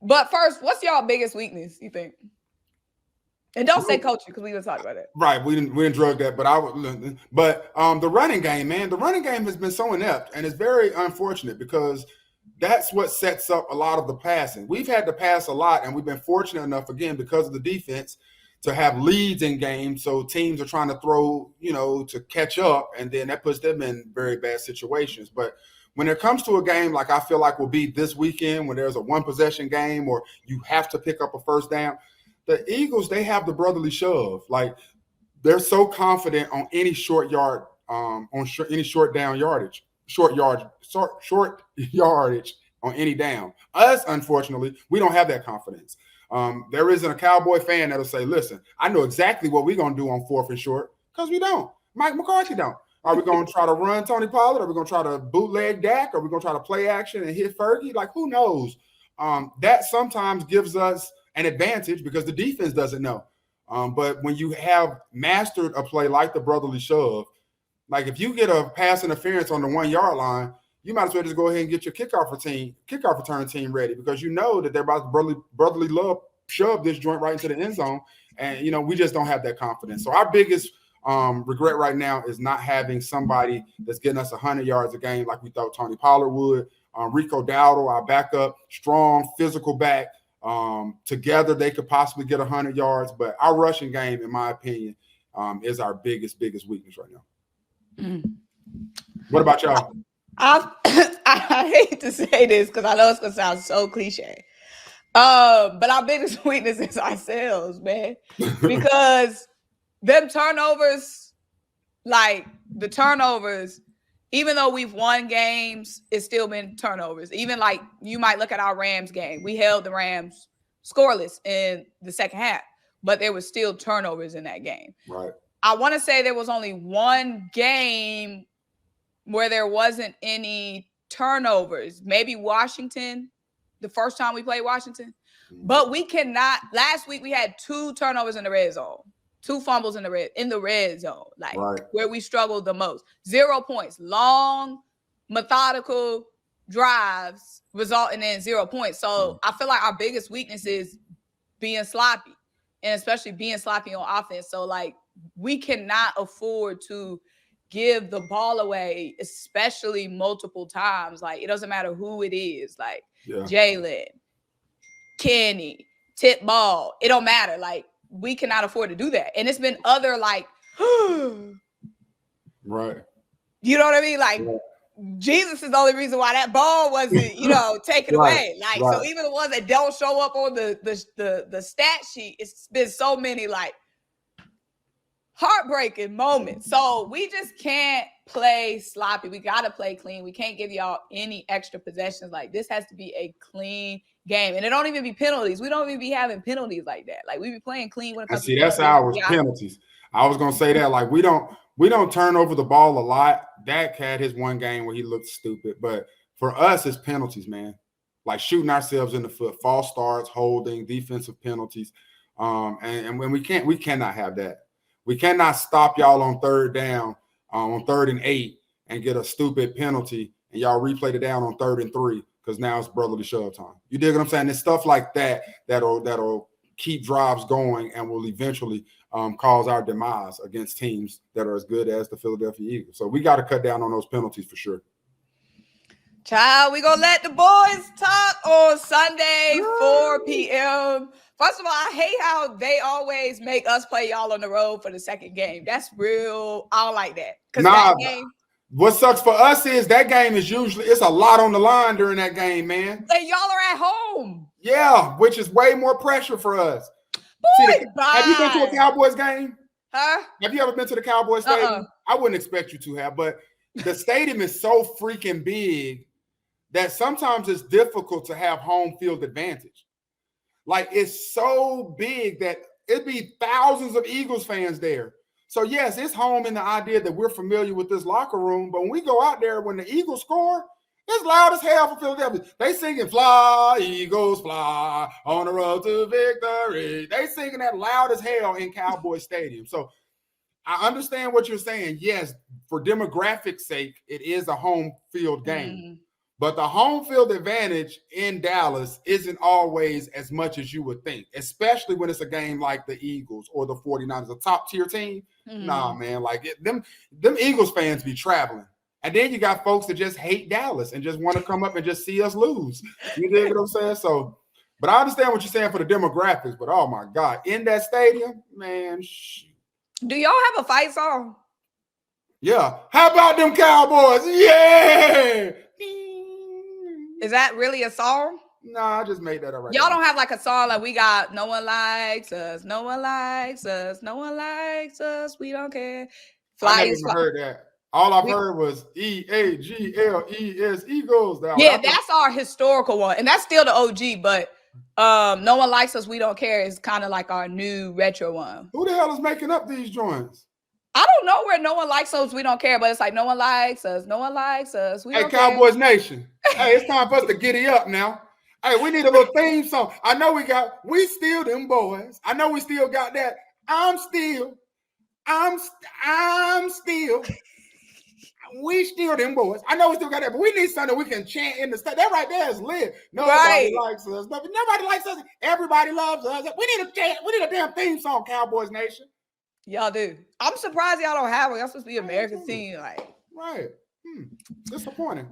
But first, what's y'all biggest weakness, you think? And don't say coaching because we didn't talk about it. Right, we didn't drug that, but the running game, man, the running game has been so inept, and it's very unfortunate because that's what sets up a lot of the passing. We've had to pass a lot, and we've been fortunate enough, again, because of the defense, to have leads in games. So teams are trying to throw, to catch up, and then that puts them in very bad situations. But when it comes to a game like I feel like will be this weekend, when there's a one possession game or you have to pick up a first down, the Eagles, they have the brotherly shove. Like, they're so confident on any short yard, any short yardage on any down. Us, unfortunately, we don't have that confidence. There isn't a Cowboy fan that'll say, listen, I know exactly what we're going to do on 4th and short, because we don't. Mike McCarthy don't. Are we going to try to run Tony Pollard? Are we going to try to bootleg Dak? Are we going to try to play action and hit Fergie? Like, who knows? That sometimes gives us an advantage because the defense doesn't know. But when you have mastered a play like the brotherly shove, like if you get a pass interference on the 1 yard line, you might as well just go ahead and get your kickoff return team ready, because you know that they're about to brotherly love shove this joint right into the end zone. And, we just don't have that confidence. So our biggest regret right now is not having somebody that's getting us 100 yards a game like we thought Tony Pollard would. Rico Dowdle, our backup, strong, physical back. Together they could possibly get 100 yards, but our rushing game, in my opinion, is our biggest weakness right now. What about y'all? I hate to say this because I know it's gonna sound so cliche, but our biggest weakness is ourselves, man. Because them turnovers, like the turnovers, even though we've won games, it's still been turnovers. Even like you might look at our Rams game. We held the Rams scoreless in the second half, but there was still turnovers in that game. Right. I want to say there was only one game where there wasn't any turnovers. Maybe Washington, the first time we played Washington. But we cannot. Last week we had 2 turnovers in the red zone. 2 fumbles in the red zone, like right, where we struggled the most. 0 points, long, methodical drives resulting in 0 points. So I feel like our biggest weakness is being sloppy, and especially being sloppy on offense. So like we cannot afford to give the ball away, especially multiple times. Like it doesn't matter who it is, like JALEN, Kenny, tip ball. It don't matter. Like we cannot afford to do that. And it's been other like, right. You know what I mean? Like Jesus is the only reason why that ball wasn't, taken away. Like, so even the ones that don't show up on the stat sheet, it's been so many like heartbreaking moments. So we just can't play sloppy. We got to play clean. We can't give y'all any extra possessions. Like this has to be a clean game. And it don't even be penalties. We don't even be having penalties like that. Like we be playing clean when it comes to that's ours, penalties. I was going to say that, like we don't turn over the ball a lot. Dak had his one game where he looked stupid, but for us it's penalties, man. Like shooting ourselves in the foot, false starts, holding, defensive penalties. And when we cannot have that. We cannot stop y'all on 3rd down, on 3rd and 8 and get a stupid penalty and y'all replay the down on 3rd and 3 because now it's brotherly shove time. You dig what I'm saying? It's stuff like that'll keep drives going and will eventually cause our demise against teams that are as good as the Philadelphia Eagles. So we got to cut down on those penalties for sure. Child, we gonna let the boys talk on Sunday, 4 p.m. First of all, I hate how they always make us play y'all on the road for the second game. That's real. I don't like that. That game, what sucks for us is that game is usually, it's a lot on the line during that game, man. And y'all are at home. Yeah, which is way more pressure for us. Boy, have you been to a Cowboys game? Huh? Have you ever been to the Cowboys stadium? I wouldn't expect you to have, but the stadium is so freaking big that sometimes it's difficult to have home field advantage. Like it's so big that it'd be thousands of Eagles fans there. So yes, it's home in the idea that we're familiar with this locker room, but when we go out there, when the Eagles score, it's loud as hell for Philadelphia. They singing "Fly, Eagles, fly on the road to victory." They singing that loud as hell in Cowboy Stadium. So I understand what you're saying. Yes, for demographic sake, it is a home field game. But the home field advantage in Dallas isn't always as much as you would think, especially when it's a game like the Eagles or the 49ers, a top tier team. Nah, man, like them Eagles fans be traveling. And then you got folks that just hate Dallas and just want to come up and just see us lose. You dig what I'm saying? So, but I understand what you're saying for the demographics, but oh my God, in that stadium, man, shoot. Do y'all have a fight song? Yeah. How about them Cowboys? Yeah. Is that really a song? Nah, I just made that up right Y'all now. don't have like a song like we got no one likes us, no one likes us, no one likes us, we don't care. I never even heard that. All I've heard was EAGLES Eagles. Yeah, that's our historical one, and that's still the OG. But no one likes us, we don't care is kind of like our new retro one. Who the hell is making up these joints? I don't know where no one likes us, we don't care, but it's like no one likes us, no one likes us. We don't Cowboys care. Nation. Hey, it's time for us to giddy up now. Hey, we need a little theme song. I know we still them boys. I know we still got that. I'm still. We still them boys. I know we still got that, but we need something we can chant in the state. That right there is lit. Nobody likes us. Nobody likes us. Everybody loves us. We need a chant. We need a damn theme song, Cowboys Nation. Y'all do. I'm surprised y'all don't have it. Y'all supposed to be American team. Like, right. Disappointing.